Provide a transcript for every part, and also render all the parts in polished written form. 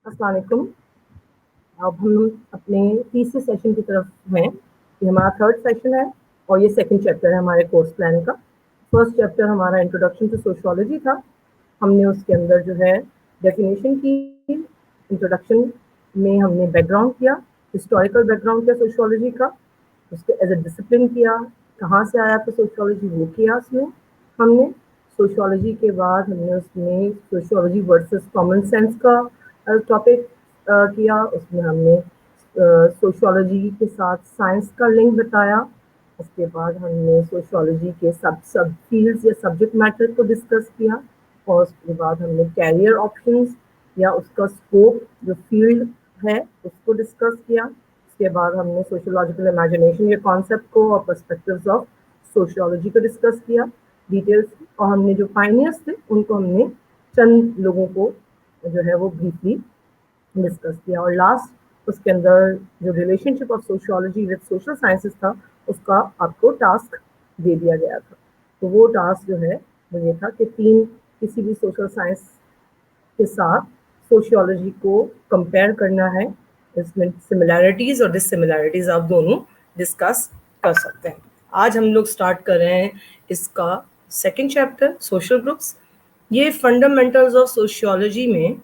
अस्सलाम वालेकुम। अब हम अपने तीसरे सेशन की तरफ हैं। ये हमारा थर्ड सेशन है और ये सेकंड चैप्टर है हमारे कोर्स प्लान का। फर्स्ट चैप्टर हमारा इंट्रोडक्शन टू सोशियोलॉजी था। हमने उसके अंदर जो है डेफिनेशन की, इंट्रोडक्शन में हमने बैकग्राउंड किया, हिस्टोरिकल बैकग्राउंड किया सोशियोलॉजी का, उसके एज ए डिसिप्लिन किया, कहाँ से आया था सोशियोलॉजी वो किया उसमें हमने। सोशियोलॉजी के बाद हमने उसमें सोशियोलॉजी वर्सेस कॉमन सेंस का टॉपिक किया। उसमें हमने सोशियोलॉजी के साथ साइंस का लिंक बताया। उसके बाद हमने सोशियोलॉजी के सब फील्ड्स या सब्जेक्ट मैटर को डिस्कस किया और उसके बाद हमने कैरियर ऑप्शंस या उसका स्कोप जो फील्ड है उसको डिस्कस किया। उसके बाद हमने सोशियोलॉजिकल इमेजिनेशन या कॉन्सेप्ट को और पर्सपेक्टिव्स ऑफ सोशियोलॉजी को डिस्कस किया डिटेल्स, और हमने जो पायनियर्स थे उनको हमने चंद लोगों को जो है वो ब्रीफली डिस्कस किया। और लास्ट उसके अंदर जो relationship of sociology with social sciences था उसका आपको टास्क दे दिया गया था। तो वो टास्क जो है वो ये था कि किसी भी सोशल साइंस के साथ सोशियोलॉजी को कंपेयर करना है। इसमें सिमिलैरिटीज और डिससिमिलैरिटीज आप दोनों डिस्कस कर सकते हैं। आज हम लोग स्टार्ट कर रहे हैं इसका सेकंड चैप्टर, सोशल ग्रुप्स। ये फंडामेंटल्स ऑफ सोशियोलॉजी में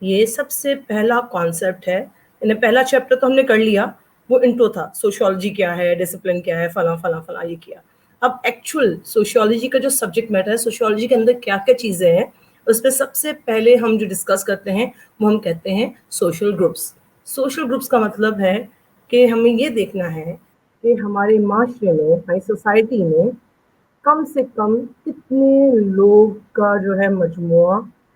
ये सबसे पहला कॉन्सेप्ट है। यानी पहला चैप्टर तो हमने कर लिया, वो इंट्रो था, सोशियोलॉजी क्या है, डिसिप्लिन क्या है, फला फला फला ये किया। अब एक्चुअल सोशियोलॉजी का जो सब्जेक्ट मैटर है, सोशियोलॉजी के अंदर क्या क्या चीज़ें हैं, उस पर सबसे पहले हम जो डिस्कस करते हैं वो हम कहते हैं सोशल ग्रुप्स। सोशल ग्रुप्स का मतलब है कि हमें ये देखना है कि हमारे माशरे में, हमारी सोसाइटी में कम से कम कितने लोग का जो है मजमुआ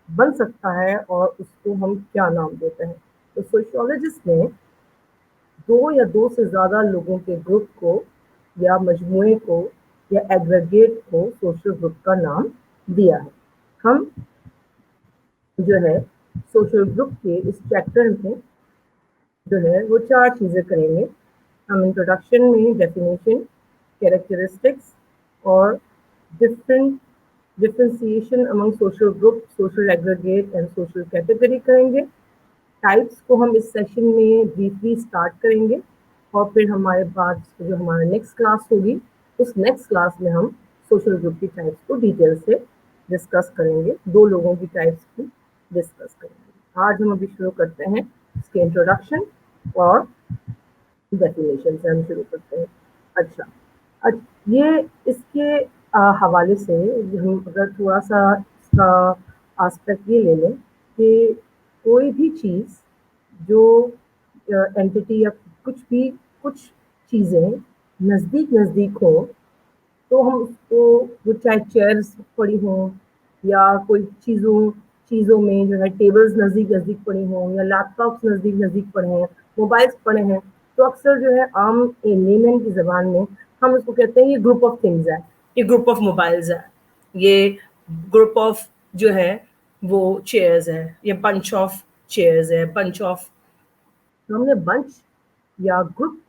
बन सकता है और उसको हम क्या नाम देते हैं। तो सोशियोलॉजिस्ट ने दो या दो से ज़्यादा लोगों के ग्रुप को या मजमुए को या एग्रीगेट को सोशल ग्रुप का नाम दिया है। हम जो है सोशल ग्रुप के इस चैप्टर में जो है वो चार चीज़ें करेंगे। हम इंट्रोडक्शन में डेफिनेशन, कैरेक्टरिस्टिक्स और differentiation among social group, social aggregate and social category करेंगे। टाइप्स को हम इस सेशन में ब्रीफली स्टार्ट करेंगे और फिर हमारे बाद जो हमारा नेक्स्ट क्लास होगी उस नेक्स्ट क्लास में हम सोशल ग्रुप की टाइप्स को डिटेल से डिस्कस करेंगे, दो लोगों की टाइप्स की डिस्कस करेंगे। आज हम अभी शुरू करते हैं इसके इंट्रोडक्शन और डेफिनेशन से हम शुरू करते हैं। अच्छा, ये इसके हवाले से हम अगर थोड़ा सा इसका आस्पेक्ट ये ले लें कि कोई भी चीज़ जो एंटिटी या कुछ चीज़ें नज़दीक हो तो हम उसको, वो चाहे चेयर्स पड़ी हों या कोई चीज़ों में जो है टेबल्स नज़दीक पड़ी हों या लैपटॉप्स नज़दीक पड़े हैं, मोबाइल्स पड़े हैं, तो अक्सर जो है आम लेमैन की ज़बान में हम उसको कहते हैं ये ग्रुप ऑफ थिंग्स है, ये ग्रुप ऑफ मोबाइल्स है, ये ग्रुप ऑफ जो है वो चेयर्स है, ये बंच ऑफ चेयर्स है, बंच ऑफ। तो हमने बंच या ग्रुप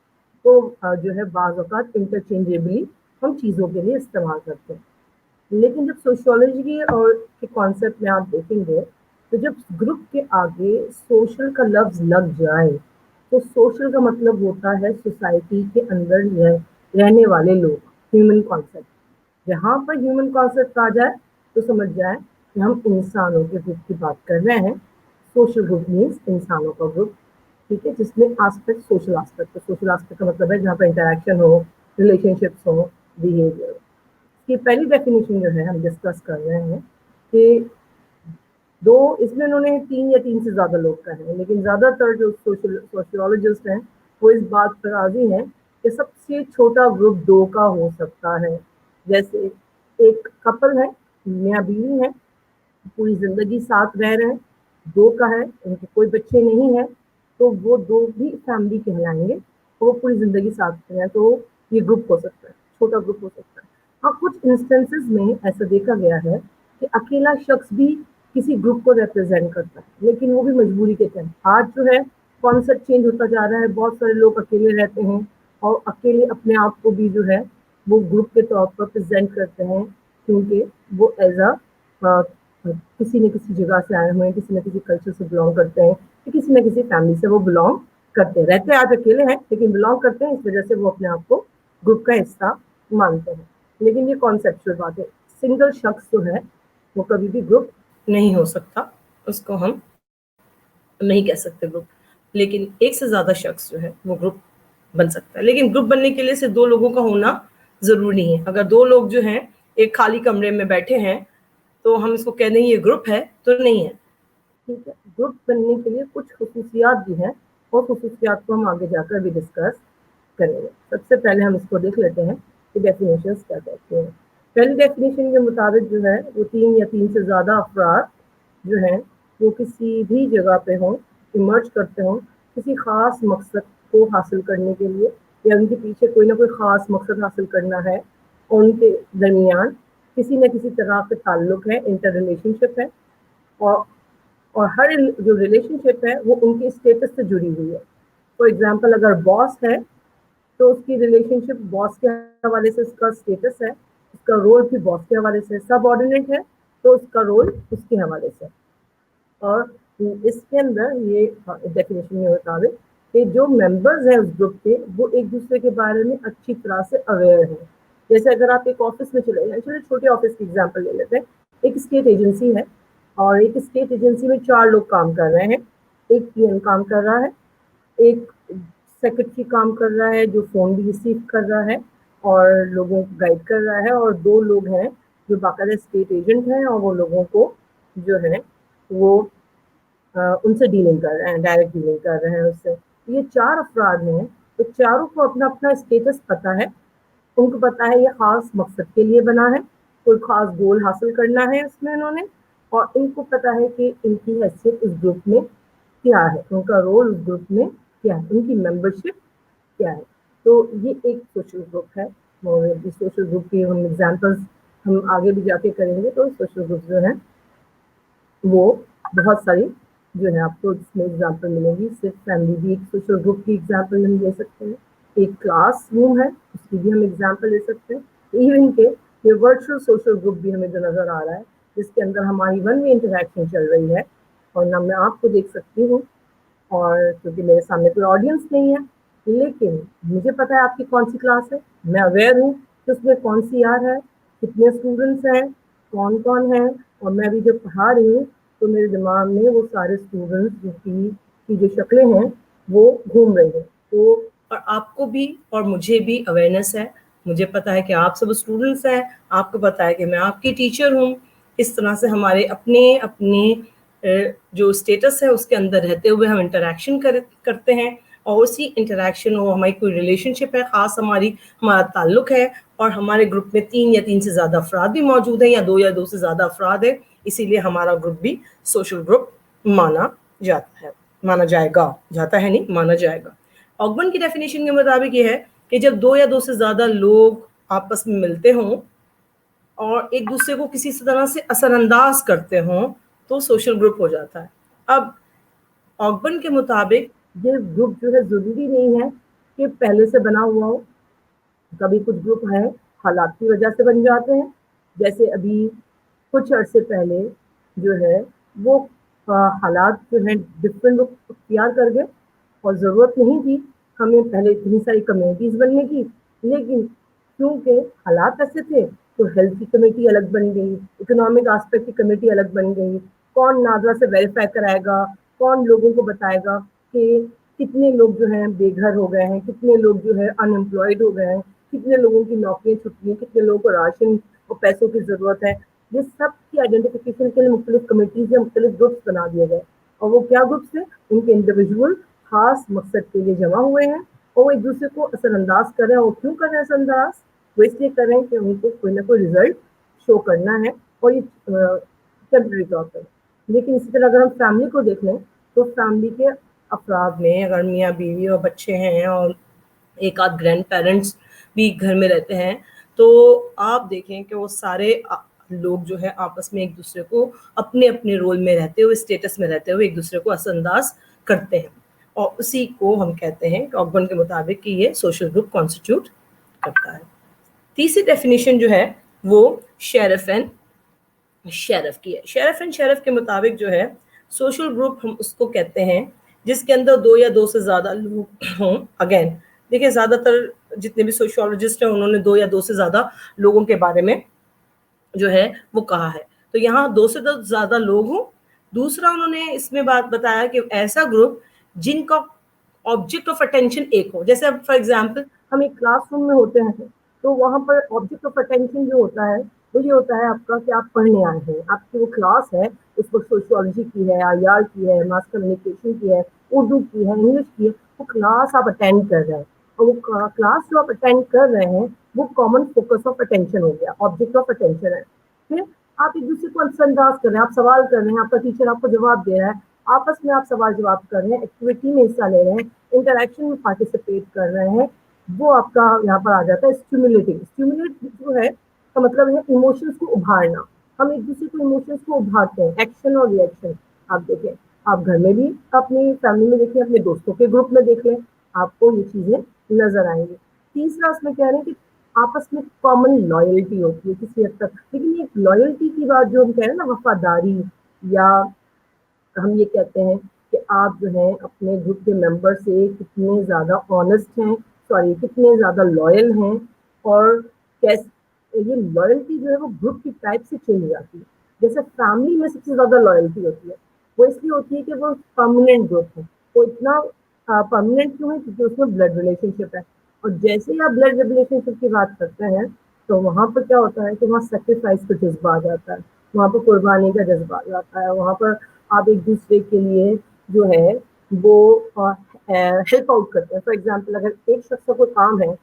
को जो है बाज़ औक़ात इंटरचेंजेबली हम चीज़ों के लिए इस्तेमाल करते हैं। लेकिन जब सोशियोलॉजी और के कॉन्सेप्ट में आप देखेंगे तो जब ग्रुप के आगे सोशल का लफ्ज़ लग जाए तो सोशल का मतलब होता है सोसाइटी के अंदर रहने वाले लोग, ह्यूमन कॉन्सेप्ट। जहाँ पर ह्यूमन कॉन्सेप्ट आ जाए तो समझ जाए कि हम इंसानों के ग्रुप की बात कर रहे हैं। सोशल ग्रुप मीन्स इंसानों का ग्रुप, ठीक है, जिसमें एस्पेक्ट सोशल एस्पेक्ट है। सोशल एस्पेक्ट का मतलब है जहाँ पर इंटरेक्शन हो, रिलेशनशिप्स हो, बिहेवियर। की पहली डेफिनेशन जो है हम डिस्कस कर रहे हैं कि इसमें उन्होंने तीन या तीन से ज़्यादा लोग कहे हैं, लेकिन ज़्यादातर जो सोशियोलॉजिस्ट हैं वो इस बात पर राजी हैं कि सबसे छोटा ग्रुप दो का हो सकता है। जैसे एक कपल है, मियाँ बीवी है, पूरी ज़िंदगी साथ रह रहे हैं, दो का है, उनके कोई बच्चे नहीं है, तो वो दो भी फैमिली कहलाएंगे, वो पूरी ज़िंदगी साथ रहे हैं, तो ये ग्रुप हो सकता है, छोटा ग्रुप हो सकता है। हाँ, कुछ इंस्टेंसेस में ऐसा देखा गया है कि अकेला शख्स भी किसी ग्रुप को रिप्रेजेंट करता है, लेकिन वो भी मजबूरी के तहत। आज जो है कॉन्सेप्ट चेंज होता जा रहा है, बहुत सारे लोग अकेले रहते हैं और अकेले अपने आप को भी जो है वो ग्रुप के तौर पर प्रेजेंट करते हैं, क्योंकि वो एज अ किसी न किसी जगह से आए हुए हैं, किसी न किसी कल्चर से बिलोंग करते हैं, किसी न किसी फैमिली से वो बिलोंग करते हैं, रहते आज अकेले हैं लेकिन बिलोंग करते हैं, इस वजह से वो अपने आप को ग्रुप का हिस्सा मानते हैं। लेकिन ये कॉन्सेप्चुअल बात है, सिंगल शख्स जो है वो कभी भी ग्रुप नहीं हो सकता, उसको हम नहीं कह सकते ग्रुप, लेकिन एक से ज्यादा शख्स जो है वो ग्रुप बन सकता है। लेकिन ग्रुप बनने के लिए सिर्फ दो लोगों का होना जरूरी नहीं है। अगर दो लोग जो हैं एक खाली कमरे में बैठे हैं तो हम इसको कह दें ये ग्रुप है, तो नहीं है। ठीक है, ग्रुप बनने के लिए कुछ खुसूसियात भी हैं और खुसूसियात को हम आगे जाकर भी डिस्कस करेंगे। सबसे पहले हम इसको देख लेते हैं कि डेफिनेशंस क्या कहते हैं। पहली डेफिनेशन के मुताबिक जो है वो 3 या 3 से ज़्यादा अफराद जो हैं वो किसी भी जगह पे हों, इमर्ज करते हों किसी ख़ास मकसद को हासिल करने के लिए, या उनके पीछे कोई ना कोई ख़ास मकसद हासिल करना है और उनके दरमियान किसी न किसी तरह के ताल्लुक है, इंटर रिलेशनशिप है, और हर जो रिलेशनशिप है वो उनके स्टेटस से जुड़ी हुई है। फॉर एग्जाम्पल अगर बॉस है तो उसकी रिलेशनशिप बॉस के हवाले से उसका स्टेटस है, उसका रोल भी बॉस के हवाले से, सबऑर्डिनेट है तो उसका रोल उसके हवाले से। और इसके अंदर ये डेफिनेशन के मुताबिक कि जो मेंबर्स हैं उस ग्रुप के वो एक दूसरे के बारे में अच्छी तरह से अवेयर हैं। जैसे अगर आप एक ऑफिस में चले जाए, चलिए छोटे ऑफिस की एग्जांपल ले लेते हैं, एक स्टेट एजेंसी है और एक स्टेट एजेंसी में 4 लोग काम कर रहे हैं, एक पीएन काम कर रहा है, एक सेक्रेटरी काम कर रहा है जो फोन भी रिसीव कर रहा है और लोगों को गाइड कर रहा है, और 2 लोग हैं जो बाकायदा स्टेट एजेंट हैं और वो लोगों को जो है वो उनसे डीलिंग कर रहे हैं, डायरेक्ट डीलिंग कर रहे हैं उससे। ये 4 अफराद हैं, तो चारों को अपना अपना स्टेटस पता है, उनको पता है ये खास मकसद के लिए बना है, कोई खास गोल हासिल करना है इसमें इन्होंने, और इनको पता है कि इनकी हैसियत उस ग्रुप में क्या है, उनका रोल उस ग्रुप में क्या है, उनकी मेंबरशिप क्या है। तो ये एक सोशल ग्रुप है और इस सोशल ग्रुप की हम एग्जांपल्स हम आगे भी जाके करेंगे। तो सोशल ग्रुप जो है वो बहुत सारी जो है आपको इसमें एग्जांपल मिलेंगी। सिर्फ फैमिली भी एक सोशल ग्रुप की एग्जांपल हम ले सकते हैं, एक क्लास रूम है उसकी भी हम एग्जांपल ले सकते हैं, इवन के ये वर्चुअल सोशल ग्रुप भी हमें जो नज़र आ रहा है जिसके अंदर हमारी वन वे इंटरेक्शन चल रही है और ना मैं आपको देख सकती हूँ और क्योंकि मेरे सामने कोई ऑडियंस नहीं है, लेकिन मुझे पता है आपकी कौन सी क्लास है, मैं अवेयर हूँ कि उसमें कौन सी यार है, कितने स्टूडेंट्स हैं, कौन कौन है, और मैं भी जब पढ़ा रही हूँ तो मेरे दिमाग में वो सारे स्टूडेंट्स की जो शक्लें हैं वो घूम रही हैं। तो और आपको भी और मुझे भी अवेयरनेस है, मुझे पता है कि आप सब स्टूडेंट्स हैं, आपको पता है कि मैं आपकी टीचर हूँ। इस तरह से हमारे अपने अपने जो स्टेटस है उसके अंदर रहते हुए हम इंटरेक्शन करते हैं, और उसी इंटरेक्शन हो हमारी कोई रिलेशनशिप है ख़ास, हमारा ताल्लुक है, और हमारे ग्रुप में 3 या 3 से ज़्यादा अफराद भी मौजूद हैं या 2 से ज़्यादा अफराद है, इसीलिए हमारा ग्रुप भी सोशल ग्रुप माना जाएगा। ऑगबन की डेफिनेशन के मुताबिक ये है कि जब 2 से ज़्यादा लोग आपस में मिलते हों और एक दूसरे को किसी तरह से असरअंदाज करते हों तो सोशल ग्रुप हो जाता है। अब ऑगबन के मुताबिक ये ग्रुप जो है ज़रूरी नहीं है कि पहले से बना हुआ हो, कभी कुछ ग्रुप है हालात की वजह से बन जाते हैं। जैसे अभी कुछ अरसे पहले जो है वो हालात जो है डिफरेंट लोग इख्तियार कर गए और ज़रूरत नहीं थी हमें पहले इतनी सारी कम्युनिटीज़ बनने की, लेकिन क्योंकि हालात ऐसे थे तो हेल्थ की कमेटी अलग बन गई, इकोनॉमिक एस्पेक्ट की कमेटी अलग बन गई, कौन नादरा से वेरीफाई कराएगा, कौन लोगों को बताएगा कि कितने लोग जो हैं बेघर हो गए हैं, कितने लोग जो है अनएम्प्लॉयड हो गए हैं, कितने लोगों की नौकरियां छुट्टी हैं, कितने लोगों को राशन और पैसों की ज़रूरत है। ये सब की आइडेंटिफिकेशन के लिए मुख्तलिफ कमेटीज़ या मुख्तलिफ ग्रुप्स बना दिए गए, और वो क्या ग्रुप्स हैं, उनके इंडिविजुअल खास मकसद के लिए जमा हुए हैं और वो एक दूसरे को असरअंदाज कर रहे हैं। और क्यों कर रहे हैं असरअंदाज? वो इसलिए कर रहे हैं कि उनको कोई ना कोई रिजल्ट शो करना है, और ये टेम्पररी तौर पर। लेकिन इसी तरह अगर हम फैमिली को देख लें तो फैमिली के अफराद में अगर मियाँ बीवी और बच्चे हैं और एक आध ग्रैंड पेरेंट्स भी घर में रहते हैं, तो आप देखें कि वो सारे लोग जो है आपस में एक दूसरे को अपने अपने रोल में रहते हुए, स्टेटस में रहते हुए एक दूसरे को असरअंदाज करते हैं, और उसी को हम कहते हैं ऑगबन के मुताबिक कि ये सोशल ग्रुप कॉन्स्टिट्यूट करता है। तीसरी डेफिनेशन जो है वो शेरफ एंड शेरफ की है. शेरफ एंड शेरफ के मुताबिक जो है सोशल ग्रुप हम उसको कहते हैं जिसके अंदर 2 या 2 से ज़्यादा लोग हों. अगेन देखिए ज़्यादातर जितने भी सोशियोलॉजिस्ट हैं उन्होंने 2 या 2 से ज़्यादा लोगों के बारे में जो है वो कहा है. तो यहाँ 2 से ज़्यादा लोग हों. दूसरा उन्होंने इसमें बात बताया कि ऐसा ग्रुप जिनका ऑब्जेक्ट ऑफ अटेंशन एक हो. जैसे अब फॉर एग्जांपल हम एक क्लासरूम में होते हैं तो वहाँ पर ऑब्जेक्ट ऑफ अटेंशन जो होता है वो ये होता है आपका कि आप पढ़ने आए हैं, आपकी वो क्लास है उस वक्त सोशियोलॉजी की है, आईआर की है, मास कम्युनिकेशन की है, उर्दू की है, इंग्लिश की है, वो क्लास आप अटेंड कर रहे हैं और वो क्लास जो आप अटेंड कर रहे हैं वो कॉमन फोकस ऑफ अटेंशन हो गया, ऑब्जेक्ट ऑफ अटेंशन है. फिर आप एक दूसरे को अंदाज कर रहे हैं, आप सवाल कर रहे हैं, आपका टीचर आपको जवाब दे रहा है, आपस में आप सवाल जवाब कर रहे हैं, एक्टिविटी में हिस्सा ले रहे हैं, इंटरेक्शन में पार्टिसिपेट कर रहे हैं. वो आपका यहाँ पर आ जाता है स्टिमुलेटिंग. स्टिमुलेट जो है का मतलब है इमोशंस को उभारना. हम एक दूसरे को इमोशंस को उभारते हैं, एक्शन और रिएक्शन. आप देखें, आप घर में भी अपनी फैमिली में देखें, अपने दोस्तों के ग्रुप में देख लें, आपको ये चीजें नजर आएंगी. तीसरा उसमें कह रहे हैं कि आपस में कॉमन लॉयल्टी होती है किसी हद तक. लेकिन ये लॉयल्टी की बात जो हम कह रहे हैं ना, वफादारी, या हम ये कहते हैं कि आप जो है अपने ग्रुप के मेंबर से कितने ज़्यादा ऑनेस्ट हैं, सॉरी कितने ज़्यादा लॉयल हैं, और कैसे ये लॉयल्टी जो है वो ग्रुप की टाइप से चेंज हो जाती है. जैसे फैमिली में सबसे ज़्यादा लॉयल्टी होती है, वो इसलिए होती है कि वो परमानेंट ग्रुप है. वो इतना परमानेंट क्यों है? क्योंकि उसमें ब्लड रिलेशनशिप है. और जैसे ही आप ब्लड रिलेशनशिप की बात करते हैं तो वहाँ पर क्या होता है कि वहाँ सेक्रीफाइस का जज्बा आ जाता है, वहाँ पर कुर्बानी का जज्बा आ जाता है, वहाँ पर आप एक दूसरे के लिए जो है वो हेल्प आउट करते हैं. फॉर एग्जांपल अगर एक शख्स का कोई काम है,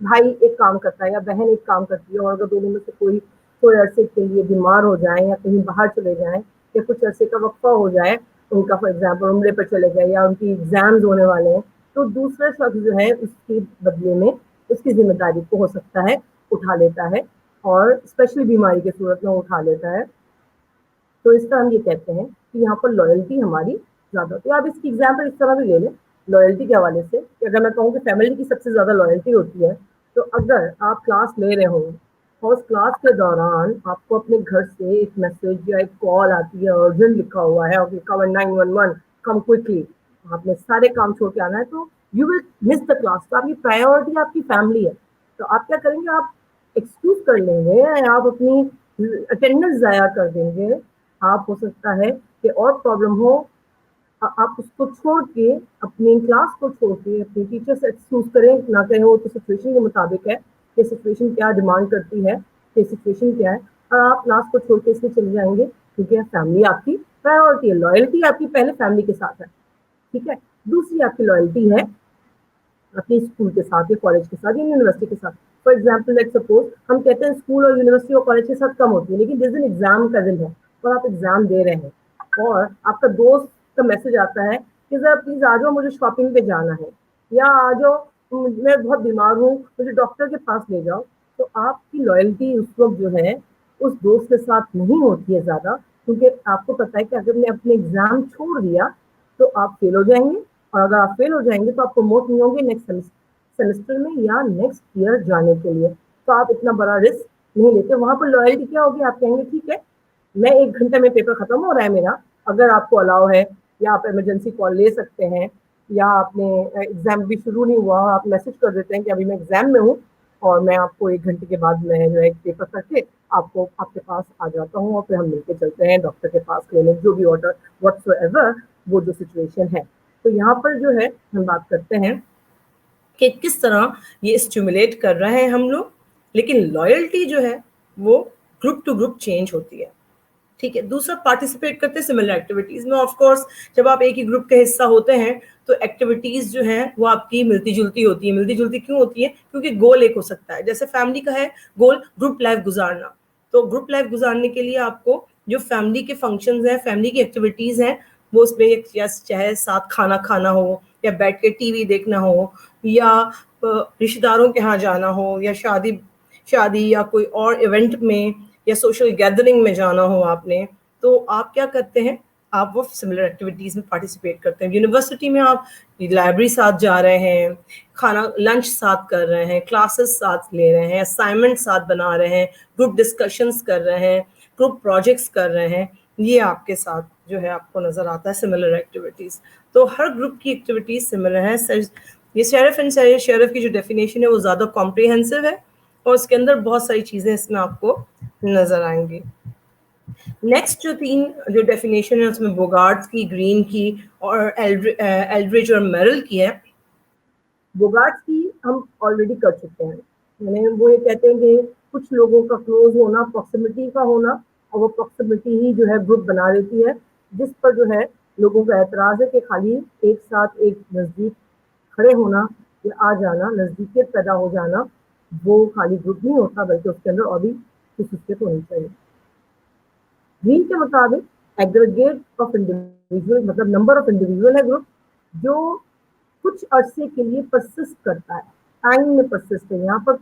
भाई एक काम करता है या बहन एक काम करती है, और अगर दोनों में से कोई थोड़े अरसे के लिए बीमार हो जाए या कहीं बाहर चले जाएं या कुछ अरसे का वक्फा हो जाए, उनका फॉर एग्जाम्पल उम्रे पर चले गए या उनकी एग्जाम्स होने वाले हैं, तो दूसरा शख्स जो है उसके बदले में उसकी जिम्मेदारी को हो सकता है उठा लेता है, और स्पेशली बीमारी की सूरत में उठा लेता है. तो इसका हम ये कहते हैं कि यहाँ पर लॉयल्टी हमारी ज़्यादा होती है. आप इसकी एग्जाम्पल इस तरह भी ले लें लॉयल्टी के हवाले से कि अगर मैं कहूँ कि फैमिली की सबसे ज़्यादा लॉयल्टी होती है, तो अगर आप क्लास ले रहे हो और उस क्लास के दौरान आपको अपने घर से एक मैसेज या एक कॉल आती है, अर्जेंट लिखा हुआ है और लिखा हुआ 911 कम क्विकली, आपने सारे काम छोड़ के आना है, तो you will miss the class. तो आपकी प्रायोरिटी आपकी फैमिली है. तो आप क्या करेंगे, आप एक्सक्यूज कर लेंगे, आप अपनी अटेंडेंस ज़ाया कर देंगे. आप हो सकता है कि और प्रॉब्लम हो, आप उसको छोड़ के अपनी क्लास को छोड़ के अपने टीचर से एक्सक्यूज करें ना करें, वो तो सिचुएशन के मुताबिक है कि सिचुएशन क्या डिमांड करती है, कि सिचुएशन क्या है, और आप क्लास को छोड़ के इसलिए चले जाएंगे क्योंकि फैमिली आपकी प्रायोरिटी है. लॉयल्टी आपकी पहले फैमिली के साथ है, ठीक है. दूसरी आपकी लॉयल्टी है अपने स्कूल के साथ या कॉलेज के साथ या यूनिवर्सिटी के साथ. फॉर एग्जाम्पल लेट सपोज हम कहते हैं स्कूल और यूनिवर्सिटी और कॉलेज के साथ कम होती है, लेकिन जिस दिन एग्जाम का दिन है और आप एग्जाम दे रहे हैं और आपका दोस्त का मैसेज आता है कि जरा प्लीज आ जाओ, मुझे शॉपिंग पे जाना है, या आ जाओ मैं बहुत बीमार हूँ, मुझे डॉक्टर के पास ले जाओ, तो आपकी लॉयल्टी उस वक्त जो है उस दोस्त के साथ नहीं होती है ज़्यादा, क्योंकि आपको पता है कि अगर मैं अपने एग्जाम छोड़ दिया तो आप फेल हो जाएंगे, और अगर आप फेल हो जाएंगे तो आप प्रमोट नहीं होंगे नेक्स्ट सेमेस्टर में या नेक्स्ट ईयर जाने के लिए. तो आप इतना बड़ा रिस्क नहीं लेते. वहां पर लॉयल्टी क्या होगी, आप कहेंगे ठीक है मैं 1 घंटे में पेपर खत्म हो रहा है मेरा, अगर आपको अलाउ है, या आप इमरजेंसी कॉल ले सकते हैं, या आपने एग्जाम भी शुरू नहीं हुआ आप मैसेज कर देते हैं कि अभी मैं एग्जाम में हूँ और मैं आपको 1 घंटे के बाद मैं जो है पेपर करके आपको आपके पास आ जाता हूँ और फिर हम मिलकर चलते हैं डॉक्टर के पास, क्लिनिक, जो भी ऑर्डर व्हाटसोएवर वो जो सिचुएशन है. तो यहाँ पर जो है हम बात करते हैं कि किस तरह ये स्टिमुलेट कर रहे हैं हम लोग, लेकिन लॉयल्टी जो है वो ग्रुप टू ग्रुप चेंज होती है, ठीक है. दूसरा पार्टिसिपेट करते हैं सिमिलर एक्टिविटीज में. ऑफ कोर्स जब आप एक ही ग्रुप का हिस्सा होते हैं तो एक्टिविटीज जो है वो आपकी मिलती जुलती होती है. मिलती जुलती क्यों होती है? क्योंकि गोल एक हो सकता है. जैसे फैमिली का है गोल ग्रुप लाइफ गुजारना, तो ग्रुप लाइफ गुजारने के लिए आपको जो फैमिली के फंक्शंस हैं, फैमिली की एक्टिविटीज हैं, वो उसमें चाहे साथ खाना खाना हो, या बैठ के टीवी देखना हो, या रिश्तेदारों के यहाँ जाना हो, या शादी या कोई और इवेंट में या सोशल गैदरिंग में जाना हो आपने, तो आप क्या करते हैं, आप वो सिमिलर एक्टिविटीज़ में पार्टिसिपेट करते हैं. यूनिवर्सिटी में आप लाइब्रेरी साथ जा रहे हैं, खाना लंच साथ कर रहे हैं, क्लासेस साथ ले रहे हैं, असाइनमेंट साथ बना रहे हैं, ग्रुप डिस्कशंस कर रहे हैं, گروپ پروجیکٹس کر رہے ہیں، یہ آپ کے ساتھ جو ہے آپ کو نظر آتا ہے سملر ایکٹیویٹیز. تو ہر گروپ کی ایکٹیویٹیز سملر ہیں. یہ شیرف اینڈ شیرف کی جو ڈیفینیشن ہے وہ زیادہ کمپریہنسو ہے اور اس کے اندر بہت ساری چیزیں اس میں آپ کو نظر آئیں گی. نیکسٹ جو 3 جو ڈیفینیشن ہے اس میں بوگارڈ کی، گرین کی اور ایلڈریج اور میرل کی ہے. بوگارڈ کی ہم آلریڈی کر چکے ہیں، یعنی وہ یہ کہتے ہیں کہ کچھ لوگوں کا کلوز ہونا، پراکسیمٹی کا ہونا، اور وہ پراکسیمٹی ہی جو ہے گروپ بنا دیتی ہے، جس پر جو ہے لوگوں کا اعتراض ہے کہ خالی ایک ساتھ ایک نزدیک کھڑے ہونا یا آ جانا، نزدیکیت پیدا ہو جانا، وہ خالی گروپ نہیں ہوتا بلکہ اس کے اندر اور بھی خصوصیت ہونی چاہیے. گرین کے مطابق ایگریگیٹ آف انڈیویجول، مطلب نمبر آف انڈیویجول ہے گروپ جو کچھ عرصے کے لیے پرسسٹ کرتا ہے، ٹائم میں پرسسٹ ہے. یہاں پر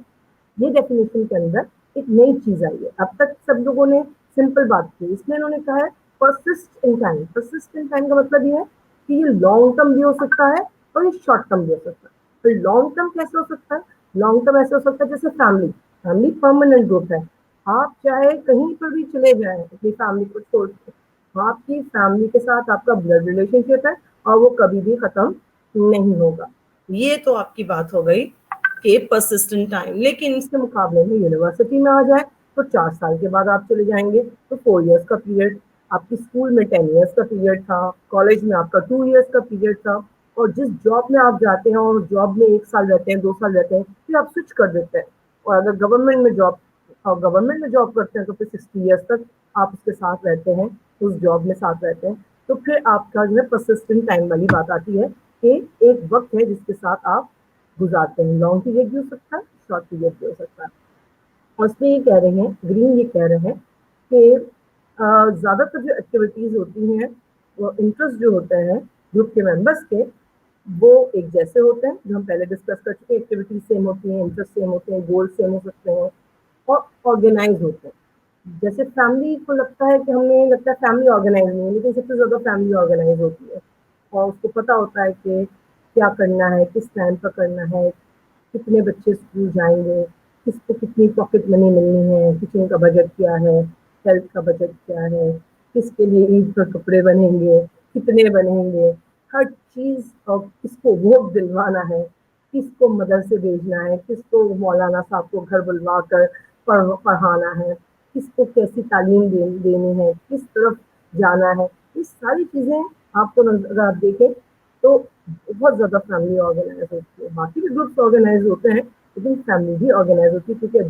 یہ ڈیفینیشن کے اندر ایک نئی چیز آئی ہے. اب تک سب لوگوں نے سمپل بات کی، اس میں انہوں نے کہا ہے persist in time. Persist in time کا مطلب یہ ہے کہ یہ لانگ ٹرم بھی ہو سکتا ہے اور یہ شارٹ ٹرم بھی ہو سکتا ہے. تو لانگ ٹرم کیسے ہو سکتا ہے؟ لانگ ٹرم ایسے ہو سکتا ہے جیسے فیملی پرماننٹ گروپ ہے. آپ چاہے کہیں پر بھی چلے جائیں اپنی فیملی کو چھوڑ کے، آپ کی فیملی کے ساتھ آپ کا بلڈ ریلیشن شپ ہے اور وہ کبھی بھی ختم نہیں ہوگا. یہ تو آپ کی بات ہو گئی کہ پرسسٹنٹ ٹائم. لیکن اس کے مقابلے میں یونیورسٹی میں آ جائے تو 4 سال کے بعد آپ چلے جائیں گے تو 4 ایئرس کا پیریڈ، آپ کی اسکول میں 10 ایئرس کا پیریڈ تھا، کالج میں آپ کا 2 ایئرس کا پیریڈ تھا، اور جس جاب میں آپ جاتے ہیں اور جاب میں 1 سال رہتے ہیں 2 سال رہتے ہیں پھر آپ سوئچ کر دیتے ہیں. اور اگر گورنمنٹ میں جاب کرتے ہیں تو پھر 60 ایئرس تک آپ اس کے ساتھ رہتے ہیں، اس جاب میں ساتھ رہتے ہیں. تو پھر آپ کا جو ہے پرسسٹنٹ ٹائم والی بات آتی ہے کہ ایک وقت ہے جس کے ساتھ آپ گزارتے ہیں. لانگ پیریڈ بھی ہو سکتا ہے، شارٹ پیریڈ بھی ہو سکتا ہے. اور اس میں یہ کہہ رہے ہیں، گرین یہ کہہ رہے ہیں کہ زیادہ تر جو ایکٹیویٹیز ہوتی ہیں وہ انٹرسٹ جو ہوتے ہیں گروپ کے ممبرس کے وہ ایک جیسے ہوتے ہیں، جو ہم پہلے ڈسکس کر چکے ہیں. ایکٹیویٹیز سیم ہوتی ہیں، انٹرسٹ سیم ہوتے ہیں، گول سیم ہو سکتے ہیں اور آرگنائز ہوتے ہیں. جیسے فیملی کو لگتا ہے کہ ہمیں لگتا ہے فیملی آرگنائز نہیں ہے، لیکن سب سے زیادہ فیملی آرگنائز ہوتی ہے اور اس کو پتا ہوتا ہے کہ کیا کرنا ہے، کس ٹائم پر کرنا ہے، کتنے بچے اسکول جائیں گے، کس کو کتنی پاکٹ منی ملنی ہے، کچن کا بجٹ کیا ہے، ہیلتھ کا بجٹ کیا ہے، کس کے لیے عید پر کپڑے بنیں گے، کتنے بنیں گے، ہر چیز. اور کس کو ووٹ دلوانا ہے، کس کو مدرسے بھیجنا ہے، کس کو مولانا صاحب کو گھر بلوا کر پڑھانا ہے، کس کو کیسی تعلیم دینی ہے، کس طرف جانا ہے. یہ ساری چیزیں آپ کو اگر آپ دیکھیں تو بہت زیادہ فیملی آرگنائز ہوتی ہے. باقی بھی گروپس آرگنائز ہوتے ہیں لیکن فیملی بھی آرگنائز ہوتی ہے، کیونکہ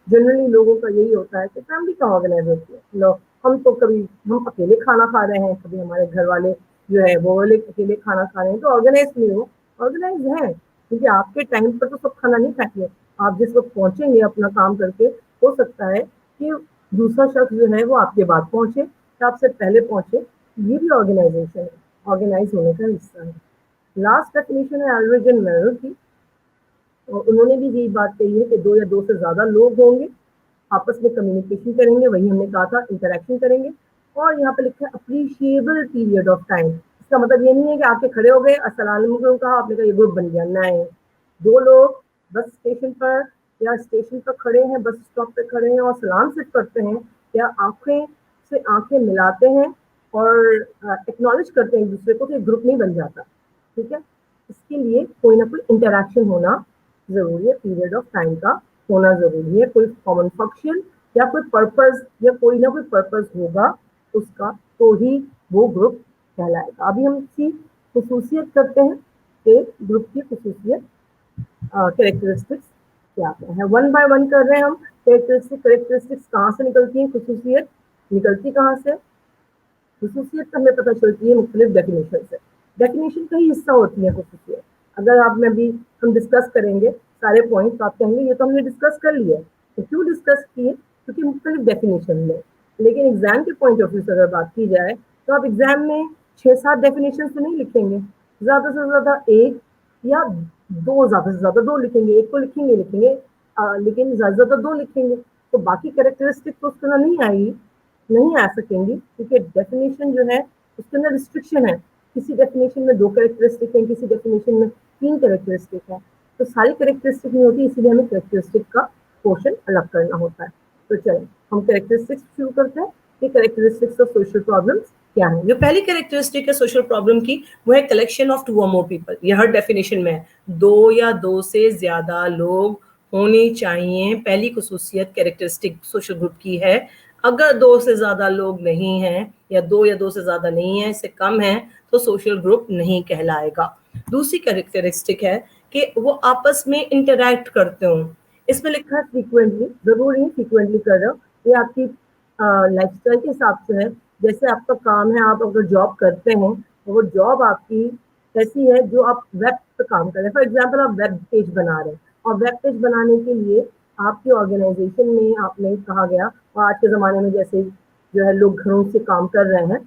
جنرلی لوگوں کا یہی ہوتا ہے کہ فیملی کا آرگنائز ہوتی ہے. ہم تو کبھی ہم اکیلے کھانا کھا رہے ہیں، کبھی ہمارے گھر والے جو ہے وہ اکیلے کھانا کھا رہے ہیں، تو آرگنائز نہیں ہو. آرگنائز ہے کیونکہ آپ کے ٹائم پر تو سب کھانا نہیں کھائیں گے. آپ جس وقت پہنچیں گے اپنا کام کر کے، ہو سکتا ہے کہ دوسرا شخص جو ہے وہ آپ کے بعد پہنچے یا آپ سے پہلے پہنچے. یہ بھی آرگنائزیشن ہے، آرگنائز ہونے کا حصہ ہے. لاسٹ ڈیفینیشن ہے ایلڈریج اینڈ میرل کی، اور انہوں نے بھی یہی بات کہی ہے کہ 2 یا 2 سے زیادہ لوگ ہوں گے، آپس میں کمیونیکیشن کریں گے، وہی ہم نے کہا تھا انٹریکشن کریں گے. اور یہاں پہ لکھا ہے اپریشیبل پیریڈ آف ٹائم. اس کا مطلب یہ نہیں ہے کہ آپ کے کھڑے ہو گئے، السلام علیکم کہا، آپ نے کہا یہ گروپ بن گیا. نہیں، 2 لوگ بس اسٹیشن پر یا اسٹیشن پر کھڑے ہیں، بس اسٹاپ پہ کھڑے ہیں اور سلام صرف کرتے ہیں یا آنکھیں سے آنکھیں ملاتے ہیں اور ایکنالج کرتے ہیں ایک دوسرے کو، تو یہ گروپ نہیں بن جاتا. ٹھیک ہے، اس کے لیے کوئی نہ کوئی انٹریکشن ہونا ضروری ہے، پیریڈ آف ٹائم کا ہونا ضروری ہے. کوئی کامن فنکشن یا کوئی پرپز یا کوئی نہ کوئی پرپز ہوگا اس کا، تو ہی وہ گروپ کہلائے گا. ابھی ہم اس کی خصوصیت کرتے ہیں کہ گروپ کی خصوصیت کریکٹرسٹکس کیا کیا ہے. 1 بائی 1 کر رہے ہیں ہم. کریکٹرسٹکس کہاں سے نکلتی ہیں، خصوصیت نکلتی کہاں سے؟ خصوصیت ہمیں پتہ چلتی ہے مختلف ڈیفینیشن سے. ڈیفینیشن کا ہی حصہ ہوتی ہے خصوصیت. اگر آپ میں بھی ہم ڈسکس کریں گے سارے پوائنٹس، آپ کہیں گے یہ تو ہم نے ڈسکس کر لیا ہے. تو کیوں ڈسکس کیے؟ کیونکہ مختلف ڈیفینیشن میں. لیکن ایگزام کے پوائنٹ آف ویو سے اگر بات کی جائے تو آپ ایگزام میں 6-7 ڈیفینیشن تو نہیں لکھیں گے، زیادہ سے زیادہ 1 یا 2، زیادہ سے زیادہ 2 لکھیں گے. 1 کو لکھیں گے لیکن زیادہ سے زیادہ 2 لکھیں گے. تو باقی کریکٹرسٹک تو اس طرح نہیں آ سکیں گی، کیونکہ ڈیفینیشن جو ہے اس کے اندر ریسٹرکشن ہے. کسی ڈیفینیشن میں 2 کریکٹرسٹک ہیں، کسی ڈیفینیشن میں 3 کریکٹرسٹک ہیں. تو ساری کریکٹرسٹک نہیں ہوتی، اسی لیے ہمیں کریکٹرسٹک کا پورشن الگ کرنا ہوتا ہے. تو چلیں ہم کریکٹرسٹکس شروع کرتے ہیں کہ کریکٹرسٹکس آف سوشل پرابلمس کیا ہے. جو پہلی کریکٹرسٹک ہے سوشل پرابلم کی وہ ہے collection of 2 or more people. یہ ہر ڈیفینیشن میں ہے 2 یا 2 سے زیادہ لوگ ہونے چاہیے. پہلی خصوصیت کریکٹرسٹک سوشل گروپ کی ہے. اگر 2 سے زیادہ لوگ نہیں ہیں یا 2 یا 2 سے زیادہ نہیں ہیں، اس سے کم ہیں، تو سوشل گروپ نہیں کہلائے گا. دوسری کریکٹرسٹک ہے کہ وہ آپس میں انٹریکٹ کرتے ہوں. اس میں لکھا ہے فریکوینٹلی، ضروری نہیں فریکوینٹلی کر رہے ہو، یہ آپ کی لائف اسٹائل کے حساب سے ہے. جیسے آپ کا کام ہے، آپ اگر جاب کرتے ہیں تو وہ جاب آپ کی ایسی ہے جو آپ ویب پہ کام کر رہے ہیں. فار ایگزامپل آپ ویب پیج بنا رہے ہیں، اور ویب پیج بنانے کے لیے آپ کی آرگنائزیشن میں آپ نے کہا گیا، اور آج کے زمانے میں جیسے جو ہے لوگ گھروں سے کام کر رہے ہیں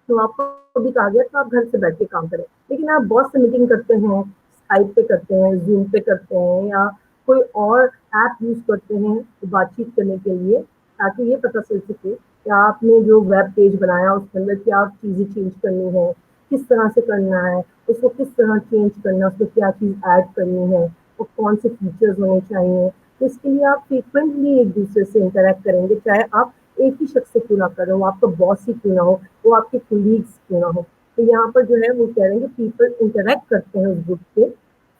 تو آپ کو بھی کہا گیا تو آپ گھر سے بیٹھ کے کام کریں. لیکن آپ بہت سے میٹنگ کرتے ہیں، اسکائپ پہ کرتے ہیں، زوم پہ کرتے ہیں، یا کوئی اور ایپ یوز کرتے ہیں بات چیت کرنے کے لیے، تاکہ یہ پتہ چل سکے کہ آپ نے جو ویب پیج بنایا اس کے اندر کیا چیزیں چینج کرنی ہے، کس طرح سے کرنا ہے، اس کو کس طرح چینج کرنا ہے، اس میں کیا چیز ایڈ کرنی ہے، اور کون سے فیچرز ہونے چاہیے. تو اس کے لیے آپ فریکوینٹلی ایک دوسرے سے انٹریکٹ کریں گے، چاہے آپ ایک ہی شخص سے کیوں نہ کریں، وہ آپ کا باس ہی کیوں نہ ہو، وہ آپ کے کولیگس کیوں نہ ہو. تو یہاں پر جو ہے وہ کہہ رہے ہیں کہ پیپل انٹریکٹ کرتے ہیں اس گروپ سے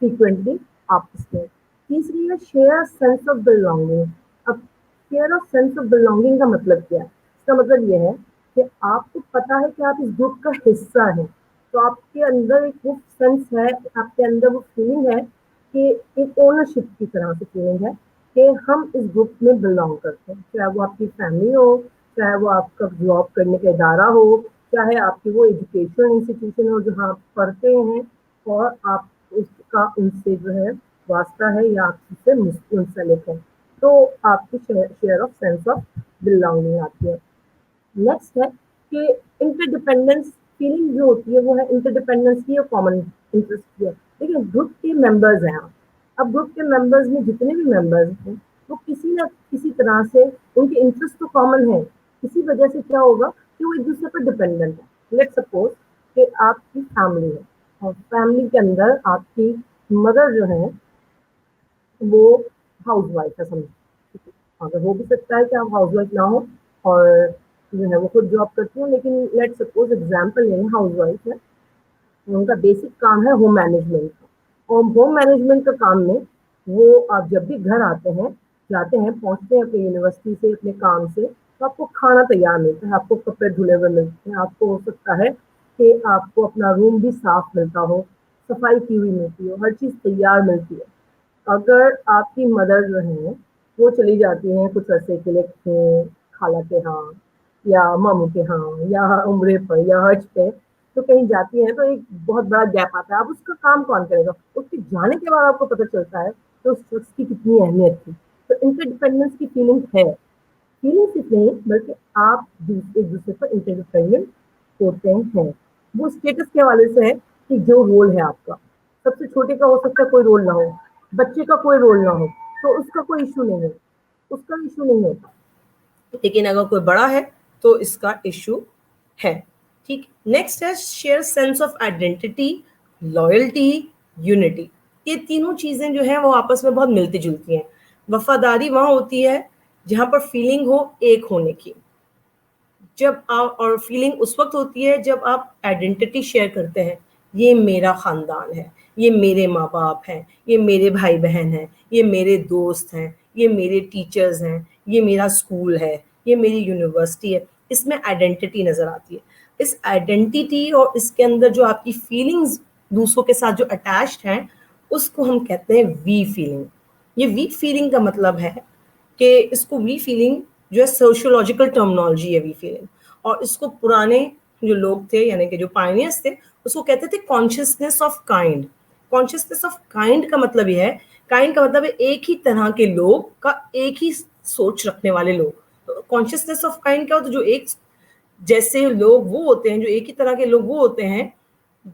فریکوینٹلی آپس میں. تیسری ہے شیئر سینس آف بلانگنگ. اب share of sense of belonging کا مطلب کیا ہے؟ اس کا مطلب یہ ہے کہ آپ کو پتا ہے کہ آپ اس گروپ کا حصہ ہیں، تو آپ کے اندر ایک وہ سینس ہے، آپ کے اندر وہ فیلنگ ہے کہ ایک اونرشپ کی طرح سے فیلنگ ہے کہ ہم اس گروپ میں بلانگ کرتے ہیں. چاہے وہ آپ کی فیملی ہو، چاہے وہ آپ کا جاب کرنے کا ادارہ ہو، چاہے آپ کی وہ ایجوکیشنل انسٹیٹیوشن ہو جہاں آپ پڑھتے ہیں اور آپ اس کا ان سے جو ہے واسطہ ہے یا آپ سے منسلک ہے، تو آپ کی share of sense of belonging آتی ہے. نیکسٹ ہے کہ انٹرڈیپینڈنس فیلنگ جو ہوتی ہے وہ ہے انٹرڈیپینڈنس کی اور کامن انٹرسٹ کی ہے. دیکھیے گروپ کے ممبرز ہیں آپ، اب گروپ کے ممبرز میں جتنے بھی ممبرز ہیں وہ کسی نہ کسی طرح سے ان کے انٹرسٹ تو کامن ہے. اسی وجہ سے کیا ہوگا کہ وہ ایک دوسرے پر ڈپینڈنٹ ہے. لیٹ سپوز کہ آپ کی فیملی ہے، اور فیملی کے اندر آپ کی مدر جو ہے وہ ہاؤس وائف ہے، سمجھ اگر ہو بھی سکتا ہے کہ آپ ہاؤس وائف نہ ہو اور جو ہے وہ خود جاب کرتی ہوں، لیکن لیٹ سپوز ایگزامپل لیں ہاؤس وائف ہے، ان کا بیسک کام ہے ہوم مینجمنٹ کا. اور ہوم مینجمنٹ کا کام میں وہ آپ جب بھی گھر آتے ہیں، جاتے ہیں، پہنچتے ہیں اپنی یونیورسٹی سے، اپنے کام سے، تو آپ کو کھانا تیار ملتا ہے، آپ کو کپڑے دھلے ہوئے ملتے ہیں، آپ کو ہو سکتا ہے کہ آپ کو اپنا روم بھی صاف ملتا ہو، صفائی کی ہوئی ملتی ہو، ہر چیز تیار ملتی ہے. اگر آپ کی مدر جو ہے وہ چلی جاتی ہیں کچھ عرصے کے لیے خالہ کے ہاں یا ماموں کے ہاں یا عمرے پر یا حج پہ، تو کہیں جاتی ہیں تو ایک بہت بڑا گیپ آتا ہے. اب اس کا کام کون کرے گا؟ اس کے جانے کے بعد آپ کو پتہ چلتا ہے تو اس شخص کی کتنی اہمیت تھی. تو انٹرڈیپینڈنس کی فیلنگ ہے. فیلنگ صرف نہیں بلکہ آپ ایک دوسرے پر انٹرڈیپینڈنٹ ہوتے ہیں. وہ اسٹیٹس کے حوالے سے ہے کہ جو رول ہے آپ کا، سب سے چھوٹے کا ہو سکتا ہے کوئی رول نہ ہو، بچے کا کوئی رول نہ ہو، تو اس کا کوئی ایشو نہیں ہے، اس کا ایشو نہیں ہوتا. لیکن اگر کوئی بڑا ہے تو اس کا ایشو ہے. ٹھیک. نیکسٹ ہے share sense of identity, loyalty, unity. یہ تینوں چیزیں جو ہیں وہ آپس میں بہت ملتی جلتی ہیں. وفاداری وہاں ہوتی ہے جہاں پر فیلنگ ہو ایک ہونے کی، جب آپ، اور فیلنگ اس وقت ہوتی ہے جب آپ آئیڈینٹی شیئر کرتے ہیں. یہ میرا خاندان ہے، یہ میرے ماں باپ ہیں، یہ میرے بھائی بہن ہیں، یہ میرے دوست ہیں، یہ میرے ٹیچرز ہیں، یہ میرا اسکول ہے، یہ میری یونیورسٹی ہے. اس میں آئیڈینٹی نظر آتی ہے. اس آئیڈینٹی اور اس کے اندر جو آپ کی فیلنگز دوسروں کے ساتھ جو اٹیچڈ ہیں اس کو ہم کہتے ہیں وی فیلنگ. یہ وی فیلنگ کا مطلب ہے کہ اس کو وی فیلنگ جو ہے سوشولوجیکل ٹرمنالوجی ہے وی فیلنگ، اور اس کو پرانے جو لوگ تھے یعنی کہ جو پائنیئرس تھے اس کو کہتے تھے consciousness of kind. Consciousness of kind کا مطلب یہ ہے، کائنڈ کا مطلب ہے ایک ہی طرح کے لوگ کا، ایک ہی سوچ رکھنے والے لوگ. کانشیسنیس آف کائنڈ کیا ہوتا ہے؟ جو ایک جیسے لوگ وہ ہوتے ہیں، جو ایک ہی طرح کے لوگ وہ ہوتے ہیں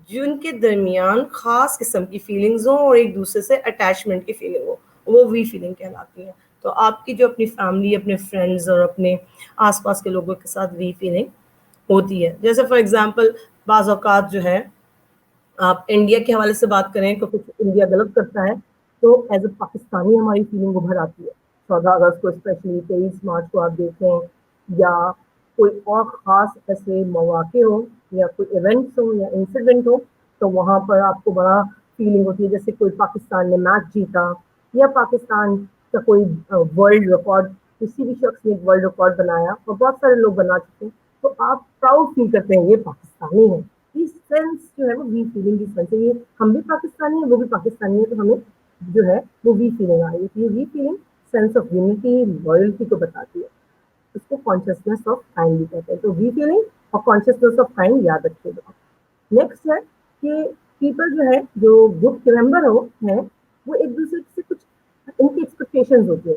جن کے درمیان خاص قسم کی فیلنگز ہوں اور ایک دوسرے سے اٹیچمنٹ کی فیلنگ ہو، وہ وی فیلنگ کہلاتی ہے. تو آپ کی جو اپنی فیملی، اپنے فرینڈز اور اپنے آس پاس کے لوگوں کے ساتھ وی فیلنگ ہوتی ہے. جیسے فار ایگزامپل بعض اوقات جو ہے آپ انڈیا کے حوالے سے بات کریں تو کچھ انڈیا غلط کرتا ہے تو ایز اے پاکستانی ہماری فیلنگ ابھر آتی ہے. 14 अगस्त को स्पेशली, 23 मार्च को आप देखें, या कोई और ख़ास ऐसे मौके हो या कोई इवेंट्स हो या इंसिडेंट हो, तो वहाँ पर आपको बड़ा फीलिंग होती है, जैसे कोई पाकिस्तान ने मैच जीता या पाकिस्तान का कोई वर्ल्ड रिकॉर्ड, किसी भी शख्स ने एक वर्ल्ड रिकॉर्ड बनाया और बहुत सारे लोग बना चुके हैं, तो आप प्राउड फील करते हैं ये पाकिस्तानी है। ये सेंस जो है वो वी फीलिंग की सेंस है, ये हम भी पाकिस्तानी है वो भी पाकिस्तानी है, तो हमें जो है वो वी फीलिंग आ रही है। ये we feeling sense of unity, loyalty को बताती है। इसको कॉन्शियसनेस ऑफ काइंड भी कहते हैं। तो वी फीलिंग और कॉन्शियसनेस ऑफ काइंड याद रखिएगा। नेक्स्ट है कि पीपल जो है, जो ग्रुप के मेंबर हो हैं, वो एक दूसरे से कुछ इनकी एक्सपेक्टेशंस होती है।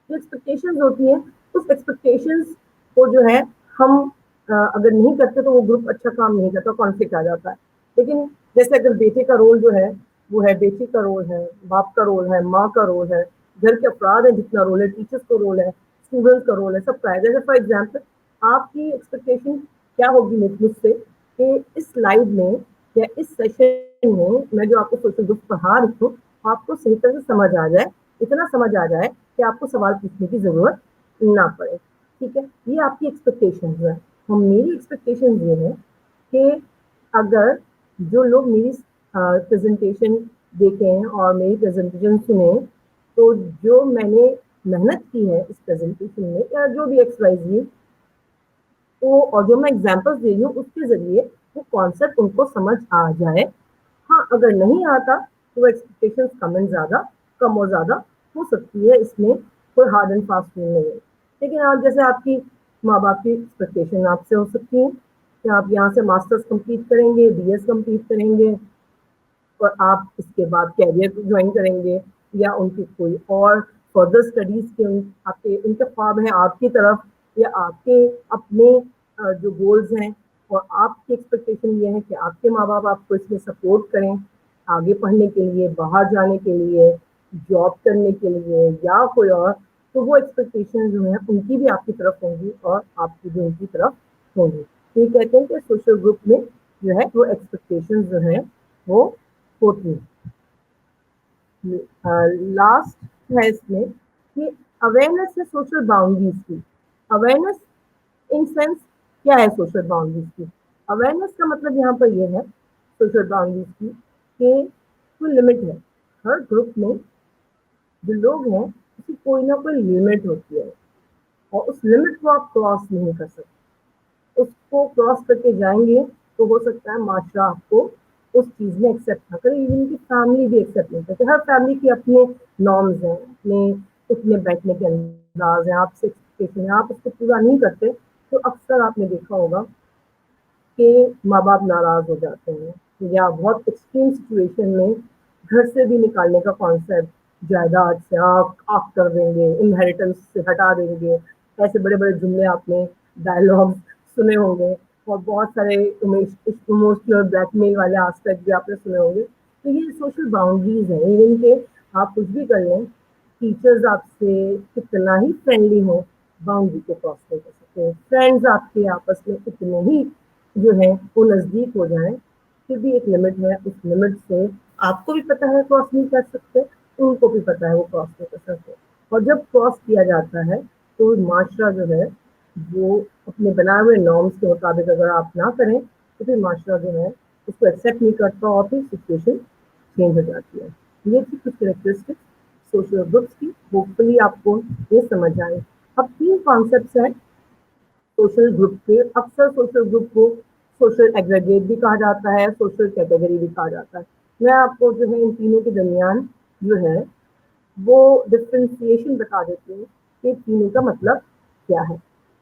जो एक्सपेक्टेशंस होती हैं, उस एक्सपेक्टेशंस को जो है हम अगर नहीं करते तो वो ग्रुप अच्छा काम नहीं करता, कॉन्फ्लिक्ट आ जाता है। लेकिन जैसे अगर बेटे का रोल जो है वो है, बेटी का रोल है, बाप का रोल है, माँ का रोल है, घर के अफराद है जितना रोल है, टीचर्स का रोल है, स्टूडेंट्स का रोल है, सबका है। जैसे फॉर एग्जाम्पल आपकी एक्सपेक्टेशन क्या होगी मुझसे कि इस लाइव में या इस सेशन में मैं जो आपको सोशल ग्रुप पढ़ा रही हूँ, आपको सही तरह से समझ आ जाए, इतना समझ आ जाए कि आपको सवाल पूछने की जरूरत ना पड़े। ठीक है, ये आपकी एक्सपेक्टेशन है। हम मेरी एक्सपेक्टेशन ये है कि अगर जो लोग मेरी प्रेजेंटेशन देखें और मेरी प्रेजेंटेशन सुने, तो जो मैंने मेहनत की है इस प्रेजेंटेशन में या जो भी XYZ, तो और जो मैं एग्जांपल्स दे रही हूँ उसके जरिए वो कॉन्सेप्ट उनको समझ आ जाए। हाँ, अगर नहीं आता तो वो एक्सपेक्टेशंस कम और ज़्यादा हो सकती है, इसमें कोई हार्ड एंड फास्ट रूल नहीं है। लेकिन आप जैसे आपकी माँ बाप की एक्सपेक्टेशन आपसे हो सकती है कि आप यहाँ से मास्टर्स कंप्लीट करेंगे, BS कंप्लीट करेंगे और आप इसके बाद कैरियर ज्वाइन करेंगे, या उनकी कोई और फर्दर स्टडीज के आपके उनके ख्वाब हैं आपकी तरफ, या आपके अपने जो गोल्स हैं, और आपकी एक्सपेक्टेशन ये है कि आपके माँ बाप आपको इसमें सपोर्ट करें आगे पढ़ने के लिए, बाहर जाने के लिए, जॉब करने के लिए या कोई और। तो वो एक्सपेक्टेशन जो है उनकी भी आपकी तरफ होंगी और आपकी भी उनकी तरफ होंगी। तो ये कहते हैं कि सोशल ग्रुप में जो है वो एक्सपेक्टेशन जो है वो होती है। लास्ट है इसमें कि अवेयरनेस है सोशल बाउंड्रीज की। अवेयरनेस इन सेंस क्या है सोशल बाउंड्रीज की? अवेयरनेस का मतलब यहाँ पर ये है सोशल बाउंड्रीज की कि कोई लिमिट है। हर ग्रुप में जो लोग हैं उसकी कोई ना कोई लिमिट होती है और उस लिमिट को आप क्रॉस नहीं कर सकते। उसको क्रॉस करके जाएंगे तो हो सकता है माशरा आपको उस चीज़ में एक्सेप्ट ना करे, इवन की फैमिली भी एक्सेप्ट नहीं करती। हर फैमिली के अपने नॉर्म्स हैं, अपने उठने बैठने के अंदाज हैं, आपसे एक्सपेक्टेशन है, आप उसको पूरा नहीं करते तो अक्सर आपने देखा होगा कि माँ बाप नाराज हो जाते हैं, या बहुत एक्सट्रीम सिचुएशन में घर से भी निकालने का कॉन्सेप्ट, जायदाद से आग कर देंगे, इनहेरिटेंस से हटा देंगे, ऐसे बड़े बड़े जुमले आपने डायलॉग्स सुने होंगे, और बहुत सारे इमोशनल ब्लैकमेल वाले एस्पेक्ट भी आपने सुने होंगे। तो ये सोशल बाउंड्रीज हैं, इवन के आप कुछ भी कर लें, टीचर्स आपसे कितना ही फ्रेंडली हो, बाउंड्री को क्रॉस नहीं कर सकते। फ्रेंड्स आपके आपस में कितने ही जो है वो नज़दीक हो जाए, फिर भी एक लिमिट है, उस लिमिट से आपको भी पता है क्रॉस नहीं कर सकते, उनको भी पता है वो क्रॉस नहीं कर सकते। और जब क्रॉस किया जाता है तो माशरा जो है वो अपने बनाए हुए नॉर्म्स के मुताबिक अगर आप ना करें तो फिर माशरा जो है उसको एक्सेप्ट नहीं करता और फिर सिचुएशन चेंज हो जाती है। ये थी कुछ कैरेक्टरिस्टिक्स सोशल ग्रुप्स की। होपफुली आपको ये समझ आए। अब 3 कॉन्सेप्ट्स हैं सोशल ग्रुप के। अक्सर सोशल ग्रुप को सोशल एग्रीगेट भी कहा जाता है, सोशल कैटेगरी भी कहा जाता है। मैं आपको जो है इन तीनों के दरमियान जो है वो डिफ्रेंसिएशन बता देती हूँ कि तीनों का मतलब क्या है।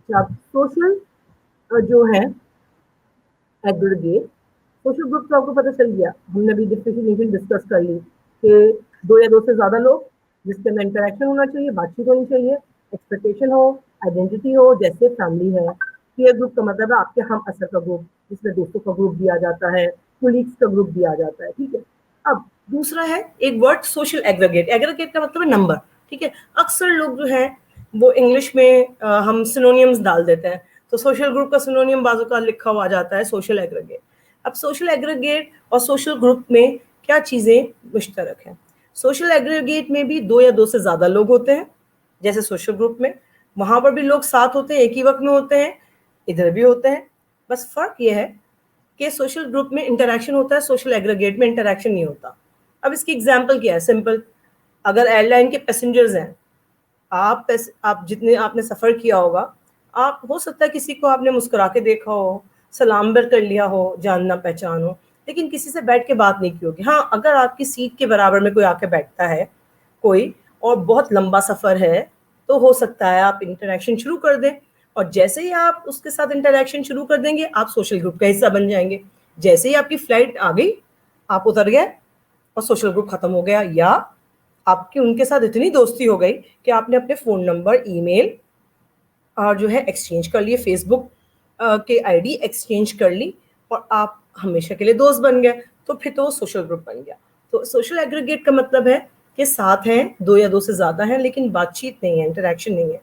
जब सोशल जो है एग्रीगेट, सोशल ग्रुप तो आपको पता चल गया, हमने भी डिफ्रेंसिएशन डिस्कस कर ली कि 2 या 2 से ज़्यादा लोग जिसके अंदर इंटरेक्शन होना चाहिए, बातचीत होनी चाहिए, एक्सपेक्टेशन हो, आइडेंटिटी हो, जैसे फैमिली है। पीयर ग्रुप का मतलब है आपके हम असर का ग्रुप, जिसमें दोस्तों का ग्रुप भी आ जाता है, कोलीग्स का ग्रुप भी आ जाता है। ठीक है, अब दूसरा है एक वर्ड सोशल एग्रीगेट। एग्रीगेट का मतलब है नंबर। ठीक है, अक्सर लोग जो है वो इंग्लिश में हम सिनोनियम्स डाल देते हैं, तो सोशल ग्रुप का सिनोनियम बाजू का लिखा हुआ जाता है सोशल एग्रीगेट। अब सोशल एग्रीगेट और सोशल ग्रुप में क्या चीज़ें मुश्तरक हैं? सोशल एग्रीगेट में भी 2 या 2 से ज़्यादा लोग होते हैं, جیسے سوشل گروپ میں وہاں پر بھی لوگ ساتھ ہوتے ہیں, ایک ہی وقت میں ہوتے ہیں, ادھر بھی ہوتے ہیں, بس فرق یہ ہے کہ سوشل گروپ میں انٹریکشن ہوتا ہے, سوشل ایگریگیٹ میں انٹریکشن نہیں ہوتا. اب اس کی ایگزامپل کیا ہے؟ سمپل, اگر ایئر لائن کے پیسنجرز ہیں, آپ جتنے آپ نے سفر کیا ہوگا, آپ ہو سکتا ہے کسی کو آپ نے مسکرا کے دیکھا ہو, سلام بر کر لیا ہو, جاننا پہچان ہو, لیکن کسی سے بیٹھ کے بات نہیں کی ہوگی. ہاں, اگر آپ کی سیٹ کے برابر میں کوئی آ کے بیٹھتا ہے کوئی, اور بہت لمبا سفر ہے, تو ہو سکتا ہے آپ انٹریکشن شروع کر دیں, اور جیسے ہی آپ اس کے ساتھ انٹریکشن شروع کر دیں گے, آپ سوشل گروپ کا حصہ بن جائیں گے. جیسے ہی آپ کی فلائٹ آ گئی, آپ اتر گئے اور سوشل گروپ ختم ہو گیا, یا آپ کی ان کے ساتھ اتنی دوستی ہو گئی کہ آپ نے اپنے فون نمبر, ای میل اور جو ہے ایکسچینج کر لیے, فیس بک کے آئی ڈی ایکسچینج کر لی, اور آپ ہمیشہ کے لیے دوست بن گئے, تو پھر تو وہ سوشل گروپ بن گیا. تو سوشل ایگریگیٹ کا مطلب ہے کہ ساتھ ہیں, دو یا دو سے زیادہ ہیں, لیکن بات چیت نہیں ہے, انٹریکشن نہیں ہے.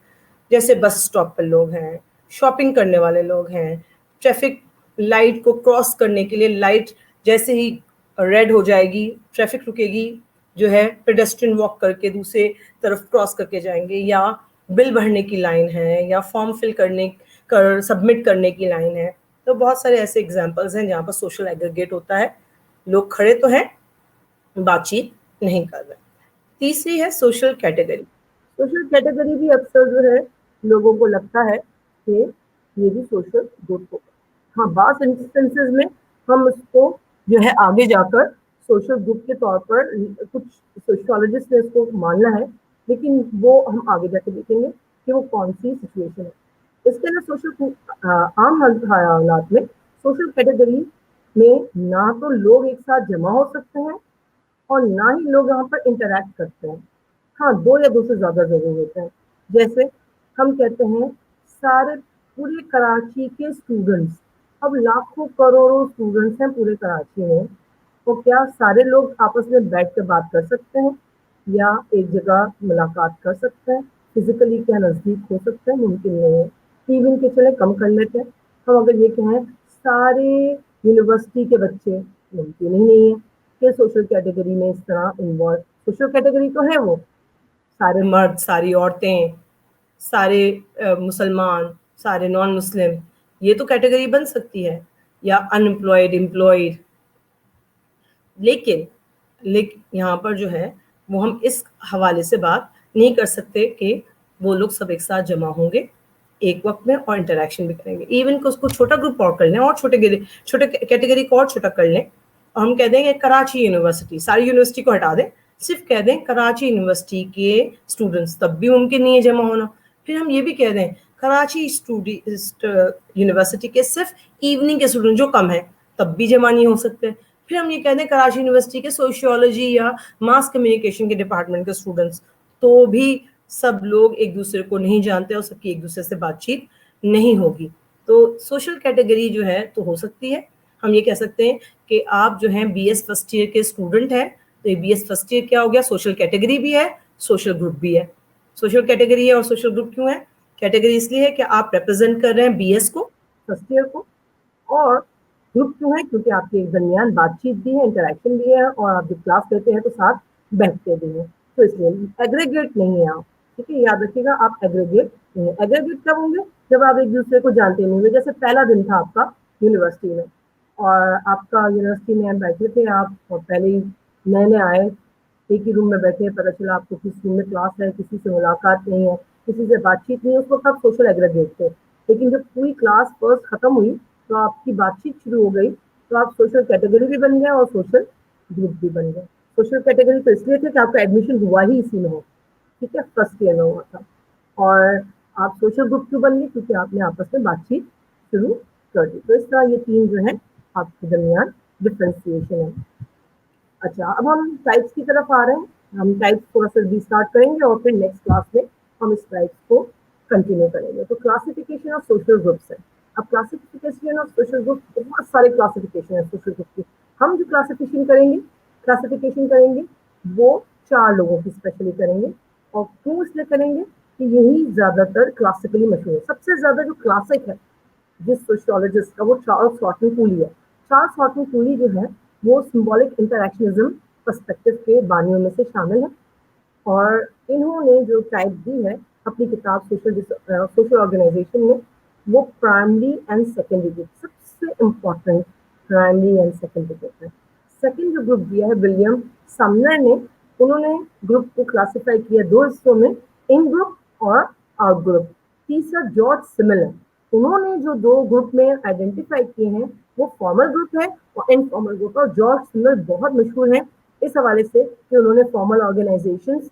جیسے بس اسٹاپ پر لوگ ہیں, شاپنگ کرنے والے لوگ ہیں, ٹریفک لائٹ کو کراس کرنے کے لیے لائٹ جیسے ہی ریڈ ہو جائے گی, ٹریفک رکے گی, جو ہے پیڈسٹرین واک کر کے دوسرے طرف کراس کر کے جائیں گے, یا بل بھرنے کی لائن ہے, یا فارم فل کرنے سبمٹ کرنے کی لائن ہے. تو بہت سارے ایسے ایگزامپلس ہیں جہاں پر سوشل ایگریگیٹ ہوتا ہے, لوگ کھڑے تو ہیں, بات چیت نہیں کر رہے. تیسری ہے سوشل کیٹیگری. سوشل کیٹیگری بھی اکثر جو ہے لوگوں کو لگتا ہے کہ یہ بھی سوشل گروپ ہوگا. ہاں, بعض انسٹنسز میں ہم اس کو جو ہے آگے جا کر سوشل گروپ کے طور پر کچھ سوشیولوجسٹ نے اس کو ماننا ہے, لیکن وہ ہم آگے جا کے دیکھیں گے کہ وہ کون سی سچویشن ہے. اس کے اندر سوشل عام حالات میں سوشل کیٹیگری میں نہ تو لوگ ایک ساتھ جمع ہو سکتے ہیں, اور نہ ہی لوگ یہاں پر انٹریکٹ کرتے ہیں. ہاں, دو یا دو سے زیادہ ضرور ہوتے ہیں. جیسے ہم کہتے ہیں سارے پورے کراچی کے اسٹوڈنٹس, اب لاکھوں کروڑوں اسٹوڈنٹس ہیں پورے کراچی میں, تو کیا سارے لوگ آپس میں بیٹھ کے بات کر سکتے ہیں, یا ایک جگہ ملاقات کر سکتے ہیں, فزیکلی کیا نزدیک ہو سکتے ہیں؟ ممکن نہیں ہے. ایون کے چلے کم کر لیتے ہیں, ہم اگر یہ کہیں سارے یونیورسٹی کے بچے, ممکن ہی نہیں ہے کہ سوشل کیٹیگری میں اس طرح انوالو. سوشل کیٹیگری تو ہے وہ سارے مرد, ساری عورتیں, سارے مسلمان, سارے نان مسلم, یہ تو کیٹیگری بن سکتی ہے, یا ان امپلائڈ, امپلائڈ. لیکن یہاں پر جو ہے وہ ہم اس حوالے سے بات نہیں کر سکتے کہ وہ لوگ سب ایک ساتھ جمع ہوں گے ایک وقت میں اور انٹریکشن بھی کریں گے. ایون کہ اس کو چھوٹا گروپ اور کر لیں, اور چھوٹے کیٹیگری کو اور چھوٹا کر لیں, اور ہم کہہ دیں کہ کراچی یونیورسٹی, ساری یونیورسٹی کو ہٹا دیں, صرف کہہ دیں کراچی یونیورسٹی کے اسٹوڈنٹس, تب بھی ممکن نہیں ہے جمع ہونا. پھر ہم یہ بھی کہہ دیں کراچی یونیورسٹی کے صرف ایوننگ کے اسٹوڈنٹ جو کم ہیں, تب بھی جمع نہیں ہو سکتے. پھر ہم یہ کہہ دیں کراچی یونیورسٹی کے سوشیولوجی یا ماس کمیونیکیشن کے ڈپارٹمنٹ کے اسٹوڈنٹس, تو بھی سب لوگ ایک دوسرے کو نہیں جانتے اور سب کی ایک دوسرے سے بات چیت نہیں ہوگی. تو سوشل کیٹیگری جو ہے تو ہو سکتی ہے. ہم یہ کہہ سکتے ہیں کہ آپ جو ہیں بی ایس فرسٹ ایئر کے اسٹوڈنٹ ہیں, تو یہ بی ایس فرسٹ ایئر کیا ہو گیا, سوشل کیٹیگری بھی ہے, سوشل گروپ بھی ہے. سوشل کیٹیگری ہے اور سوشل گروپ کیوں ہے؟ کیٹیگری اس لیے ہے کہ آپ ریپرزینٹ کر رہے ہیں بی ایس کو, فرسٹ ایئر کو, اور گروپ کیوں ہے؟ کیونکہ آپ کے درمیان بات چیت بھی ہے, انٹریکشن بھی ہے, اور آپ جب کلاس لیتے ہیں تو ساتھ بیٹھتے بھی ہیں. تو اس لیے ایگریگیٹ نہیں ہے آپ, ٹھیک ہے, یاد رکھیے گا آپ ایگریگیٹ نہیں ہے. ایگریگیٹ کب ہوں گے؟ جب آپ ایک دوسرے کو جانتے نہیں ہوں گے. جیسے پہلا دن تھا آپ کا یونیورسٹی میں, اور آپ کا یونیورسٹی میں بیٹھے تھے آپ, اور پہلے ہی نئے نئے آئے, ایک ہی روم میں بیٹھے, پتہ چلا آپ کو کس روم میں کلاس ہے, کسی سے ملاقات نہیں ہے, کسی سے بات چیت نہیں ہے, اس وقت آپ سوشل ایگریگیٹ تھے. لیکن جب پوری کلاس فرسٹ ختم ہوئی تو آپ کی بات چیت شروع ہو گئی, تو آپ سوشل کیٹیگری بھی بن گئے اور سوشل گروپ بھی بن گئے. سوشل کیٹیگری تو اس لیے تھے کہ آپ کا ایڈمیشن ہوا ہی اسی میں ہے, ٹھیک ہے, فرسٹ ایئر میں ہوا تھا. اور آپ سوشل گروپ کیوں بن گئے؟ کیونکہ آپ نے آپس میں بات چیت شروع کر دی. تو اس طرح یہ تین جو ہے آپ کے درمیان ڈفرینسیشن ہے. اچھا, اب ہم ٹائپس کی طرف آ رہے ہیں. ہم ٹائپس تھوڑا سا بھی اسٹارٹ کریں گے, اور پھر نیکسٹ کلاس میں ہم اس ٹائپس کو کنٹینیو کریں گے. تو کلاسیفیکیشن آف سوشل گروپس ہے. اب کلاسیفیکیشن آف سوشل گروپ, بہت سارے کلاسیفیکیشن ہے سوشل گروپ کی. ہم جو کلاسیفیکیشن کریں گے وہ 4 لوگوں کی اسپیشلی کریں گے. اور کیوں اس لیے کریں گے کہ یہی زیادہ تر کلاسیکلی مشہور ہے. سب سے زیادہ جو کلاسک ہے جس سوشیولوجسٹ کا, وہ چارلس ہارٹن کولی ہے. چارلس ہارٹن کولی جو ہے وہ سمبولک انٹریکشنزم پرسپیکٹو کے بانیوں میں سے شامل ہے, اور انہوں نے جو ٹائپ دی ہے अपनी किताब सोशल ऑर्गेनाइजेशन में, वो प्राइमरी एंड सेकेंडरी ग्रुप, सबसे important primary and secondary group है। सेकेंड जो ग्रुप दिया है विलियम समनर ने, उन्होंने ग्रुप को क्लासिफाई किया दो हिस्सों में, इन ग्रुप और आउट ग्रुप। तीसरा जॉर्ज सिमिलर, उन्होंने जो दो ग्रुप में आइडेंटिफाई किए हैं वो फॉर्मल ग्रुप है और इनफॉर्मल ग्रुप। और जॉर्ज सिमिलर बहुत मशहूर है इस हवाले से कि उन्होंने फॉर्मल ऑर्गेनाइजेशंस,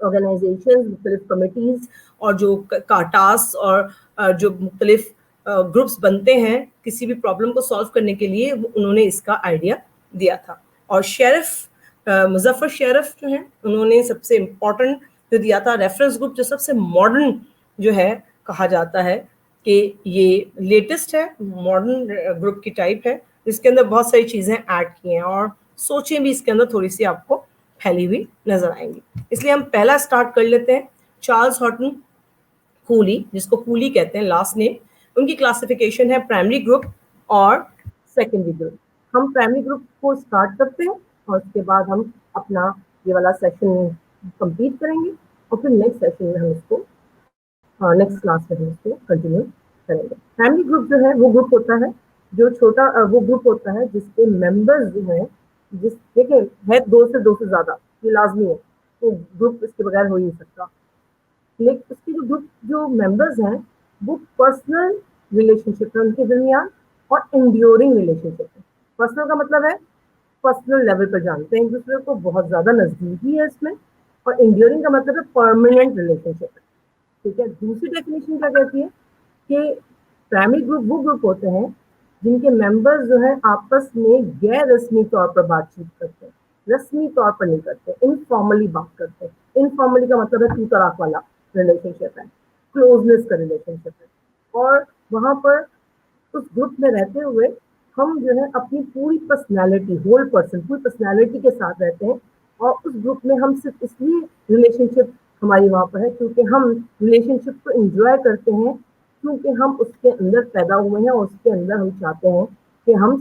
मुख्तलिफ कमिटीज और जो टास्क और जो मुख्तलिफ ग्रुप्स बनते हैं किसी भी प्रॉब्लम को सॉल्व करने के लिए, उन्होंने इसका आइडिया दिया था। और शेरिफ मुजफ्फर शेरिफ जो है, उन्होंने सबसे इम्पोर्टेंट जो दिया था रेफरेंस ग्रुप, जो सबसे मॉडर्न जो है कहा जाता है कि ये लेटेस्ट है, मॉडर्न ग्रुप की टाइप है, जिसके अंदर बहुत सारी चीज़ें ऐड की हैं और सोचें भी इसके अंदर थोड़ी सी आपको फैली हुई नजर आएंगी। इसलिए हम पहला स्टार्ट कर लेते हैं। चार्ल्स हॉटन कूली, जिसको कूली कहते हैं लास्ट नेम, उनकी क्लासिफिकेशन है प्राइमरी ग्रुप और सेकेंडरी ग्रुप। हम प्राइमरी ग्रुप को स्टार्ट करते हैं और उसके बाद हम अपना ये वाला सेशन कंप्लीट करेंगे और फिर नेक्स्ट सेशन में हम इसको नेक्स्ट क्लास में हम इसको कंटिन्यू करेंगे। प्राइमरी ग्रुप जो है वो ग्रुप होता है जो छोटा, वो ग्रुप होता है जिसके मेंबर्स जो है, जिस देखिए है दो से ज्यादा, ये लाजमी है, तो ग्रुप इसके बगैर हो ही नहीं सकता। लेकिन उसके जो ग्रुप जो मेंबर्स हैं वो पर्सनल रिलेशनशिप है उनके दरमियान और इंड्योरिंग रिलेशनशिप है। पर्सनल का मतलब है पर्सनल लेवल पर जानते हैं एक दूसरे को, बहुत ज्यादा नजदीकी है इसमें, और इंड्योरिंग का मतलब है परमानेंट रिलेशनशिप है। ठीक है, दूसरी डेफिनेशन क्या कहती है कि प्राइमरी ग्रुप वो ग्रुप होते हैं जिनके मेंबर्स जो है आपस में गैर रस्मी तौर पर बातचीत करते हैं, रस्मी तौर पर नहीं करते, इनफॉर्मली बात करते हैं। इनफॉर्मली का मतलब है तू तड़ाक वाला रिलेशनशिप है, क्लोजनेस का रिलेशनशिप है, और वहां पर उस ग्रुप में रहते हुए हम जो है अपनी पूरी पर्सनैलिटी, होल पर्सन, पूरी पर्सनैलिटी के साथ रहते हैं। और उस ग्रुप में हम सिर्फ इसलिए रिलेशनशिप हमारी वहाँ पर है क्योंकि हम रिलेशनशिप को एंजॉय करते हैं, क्योंकि हम उसके अंदर पैदा हुए हैं और उसके अंदर हम चाहते हैं कि हम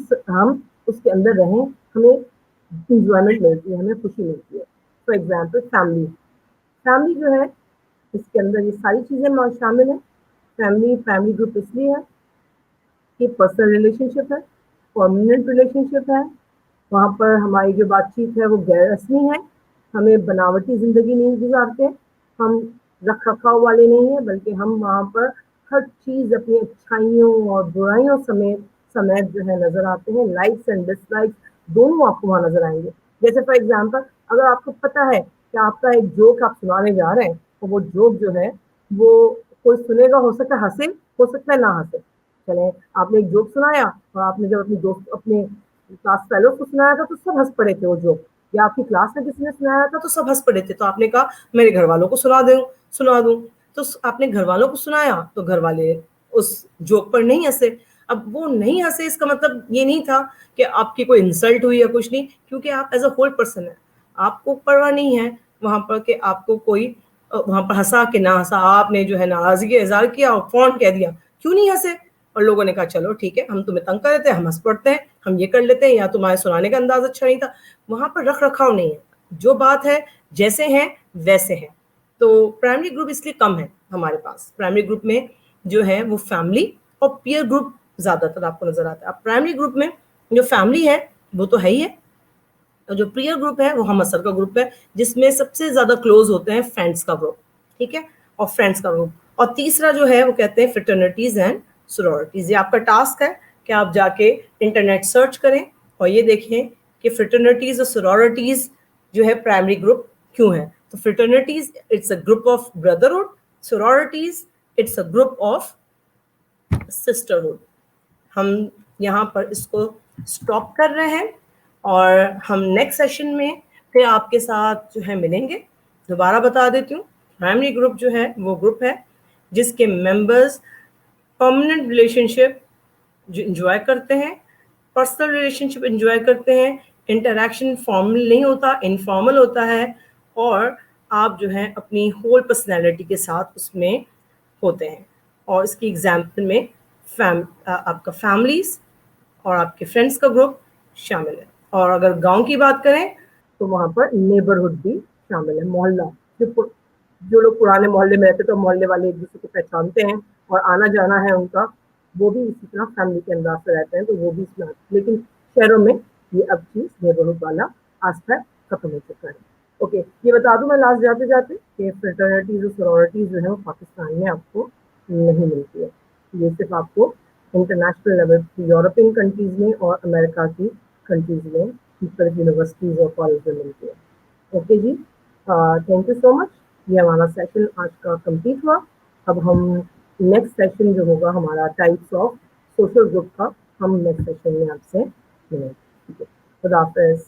उसके अंदर रहें, हमें इंजॉयमेंट मिलती है, हमें खुशी मिलती है। फॉर एग्जाम्पल फैमिली जो है, इसके अंदर ये सारी चीज़ें शामिल हैं। फैमिली ग्रुप इसलिए है कि पर्सनल रिलेशनशिप है, परमानेंट रिलेशनशिप है, वहाँ पर हमारी जो बातचीत है वो गैर रस्मी है, हमें बनावटी जिंदगी नहीं गुजारते, हम रख रखाव वाले नहीं है, बल्कि हम वहाँ पर हर चीज़ अपनी अच्छाइयों और बुराइयों समेत जो है नजर आते हैं। लाइक्स एंड डिसलाइक्स दोनों आपको वहाँ नजर आएंगे। जैसे फॉर एग्जाम्पल, अगर आपको पता है कि आपका एक जोक आप सुनाने जा रहे हैं, तो वो जोक जो है वो कोई सुनेगा, हो सकता है हंसे, हो सकता है ना हंसे। चले, आपने एक जोक सुनाया और आपने जब अपने क्लास फेलो को सुनाया था तो सब हंस पड़े थे वो जोक, या आपकी क्लास में किसी ने सुनाया था तो सब हंस पड़े थे, तो आपने कहा मेरे घर वालों को सुना दूं। तो आपने घर वालों को सुनाया तो घर वाले उस जोक पर नहीं हंसे। अब वो नहीं हंसे इसका मतलब ये नहीं था कि आपकी कोई इंसल्ट हुई या कुछ नहीं, क्योंकि आप एज अ होल पर्सन है, आपको परवाह नहीं है वहां पर कि आपको कोई वहां पर हंसा कि ना हंसा। आपने जो है नाराजगी इजहार किया और फौरन कह दिया क्यों नहीं हंसे, और लोगों ने कहा चलो ठीक है, हम तुम्हें तंग कर देते हैं, हम हंस पड़ते हैं, हम ये कर लेते हैं, या तुम्हारे सुनाने का अंदाज अच्छा नहीं था। वहां पर रख रखाव नहीं है, जो बात है जैसे हैं वैसे हैं। तो प्राइमरी ग्रुप इसलिए कम है हमारे पास। प्राइमरी ग्रुप में जो है वो फैमिली और पीयर ग्रुप ज्यादातर आपको नजर आता है। अब प्राइमरी ग्रुप में जो फैमिली है वो तो है ही है, और जो पीयर ग्रुप है वो हम असर का ग्रुप है, जिसमें सबसे ज्यादा क्लोज होते हैं फ्रेंड्स का ग्रुप। ठीक है, और फ्रेंड्स का ग्रुप। और तीसरा जो है वो कहते हैं फ्रेटर्निटीज एंड सोरोरिटीज। ये आपका टास्क है कि आप जाके इंटरनेट सर्च करें और ये देखें कि फ्रेटर्निटीज और सोरोरिटीज जो है प्राइमरी ग्रुप क्यों है। तो fraternities it's a group of brotherhood, sororities it's a group of sisterhood. हम यहाँ पर इसको स्टॉप कर रहे हैं और हम नेक्स्ट सेशन में फिर आपके साथ जो है मिलेंगे। दोबारा बता देती हूँ, प्राइमरी ग्रुप जो है वो ग्रुप है जिसके मेंबर्स परमानेंट रिलेशनशिप जो इंजॉय करते हैं, पर्सनल रिलेशनशिप इंजॉय करते हैं, इंटरेक्शन फॉर्मल नहीं होता, इनफॉर्मल होता है, और आप जो है अपनी होल पर्सनैलिटी के साथ उसमें होते हैं। और इसकी एग्जाम्पल में आपका फैमिलीज और आपके फ्रेंड्स का ग्रुप शामिल है। और अगर गांव की बात करें तो वहाँ पर नेबरहुड भी शामिल है, मोहल्ला, جو لوگ پرانے محلے میں رہتے تو محلے والے ایک دوسرے کو پہچانتے ہیں اور آنا جانا ہے ان کا وہ بھی اسی طرح فیملی کے انداز سے رہتے ہیں تو وہ بھی اس میں لیکن شہروں میں یہ اب چیز نیبرہڈ والا آسپیکٹ ختم ہو چکا ہے. اوکے یہ بتا دوں میں لاسٹ جاتے جاتے کہ فریٹرنیٹیز اور سورورٹیز جو ہے وہ پاکستان میں آپ کو نہیں ملتی ہے. یہ صرف آپ کو انٹرنیشنل لیول یورپین کنٹریز میں اور امریکہ کی کنٹریز میں مختلف یونیورسٹیز اور کالج میں ملتی ہے. Okay ji thank you so much. یہ ہمارا سیشن آج کا کمپلیٹ ہوا. اب ہم نیکسٹ سیشن جو ہوگا ہمارا ٹائپس آف سوشل گروپ کا ہم نیکسٹ سیشن میں آپ سے ملیں گے. ٹھیک ہے خدا حافظ.